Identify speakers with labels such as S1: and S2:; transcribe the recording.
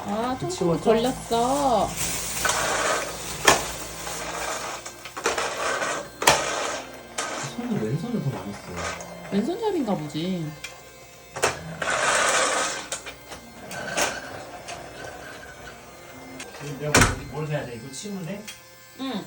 S1: 아, 통풍이
S2: 치워져?
S1: 걸렸어.
S2: 손이 왼손을 더 많이 써요.
S1: 왼손잡인가 보지.
S2: 내가 뭘 해야 돼? 이거 치우면 돼?
S1: 응.